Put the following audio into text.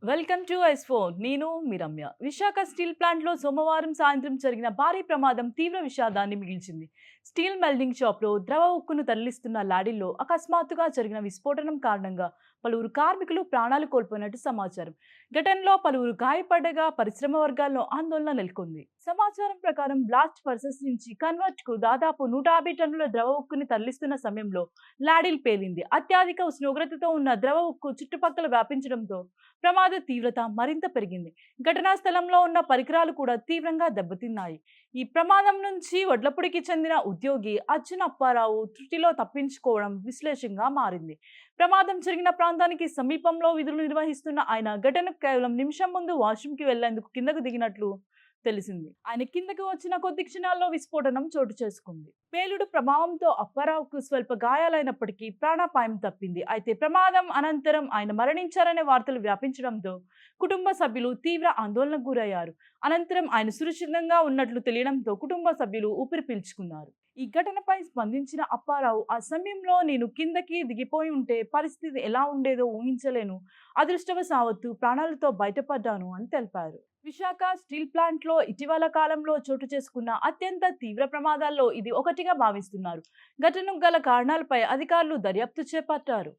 Welcome to ఐస్4. నేను మీ Ramya. Visakha steel ప్లాంట్లో సోమవారం సాయంత్రం జరిగిన భారీ ప్రమాదం తీవ్ర విషాదాన్ని మిగిల్చింది. స్టీల్ మెల్డింగ్ షాప్లో ద్రవ ఉక్కును తరలిస్తున్న లాడీల్లో అకస్మాత్తుగా జరిగిన విస్ఫోటనం కారణంగా పలువురు కార్మికులు ప్రాణాలు కోల్పోయినట్టు సమాచారం. ఘటనలో పలువురు గాయపడగా పరిశ్రమ వర్గాల్లో ఆందోళన నెలకొంది. సమాచారం ప్రకారం బ్లాస్ట్ ఫర్సెస్ నుంచి కన్వర్ట్ కు దాదాపు 150 టన్నుల ద్రవ ఉక్కుని తరలిస్తున్న సమయంలో లాడిల్ పేలింది. అత్యధిక ఉష్ణోగ్రతతో ఉన్న ద్రవ ఉక్కు చుట్టుపక్కల వ్యాపించడంతో ప్రమాద తీవ్రత మరింత పెరిగింది. ఘటనా స్థలంలో ఉన్న పరికరాలు కూడా తీవ్రంగా దెబ్బతిన్నాయి. ఈ ప్రమాదం నుంచి వడ్లపూడికి చెందిన ఉద్యోగి అర్జున్ అప్పారావు త్రుటిలో తప్పించుకోవడం విశ్లేషంగా మారింది. ప్రమాదం జరిగిన ప్రాంతానికి సమీపంలో విధులు నిర్వహిస్తున్న ఆయన ఘటనకు కేవలం నిమిషం ముందు వాష్రూమ్కి వెళ్లేందుకు కిందకు దిగినట్లు తెలిసింది. ఆయన కిందకు వచ్చిన కొద్ది క్షణాల్లో విస్ఫోటనం చోటు చేసుకుంది. పేలుడు ప్రభావంతో అప్పారావుకు స్వల్ప గాయాలైనప్పటికీ ప్రాణాపాయం తప్పింది. అయితే ప్రమాదం అనంతరం ఆయన మరణించారనే వార్తలు వ్యాపించడంతో కుటుంబ సభ్యులు తీవ్ర ఆందోళనకు గురయ్యారు. అనంతరం ఆయన సురక్షితంగా ఉన్నట్లు తెలియడంతో కుటుంబ సభ్యులు ఊపిరి పీల్చుకున్నారు. ఈ ఘటనపై స్పందించిన అప్పారావు, ఆ సమయంలో నేను కిందకి దిగిపోయి ఉంటే పరిస్థితి ఎలా ఉండేదో ఊహించలేను. అదృష్టవశాత్తు ప్రాణాలతో బయటపడ్డాను అని తెలిపారు. విశాఖ స్టీల్ ప్లాంట్లో ఇటీవల కాలంలో చోటు చేసుకున్న అత్యంత తీవ్ర ప్రమాదాల్లో ఇది ఒకటిగా భావిస్తున్నారు. ఘటనకు గల కారణాలపై అధికారులు దర్యాప్తు చేపట్టారు.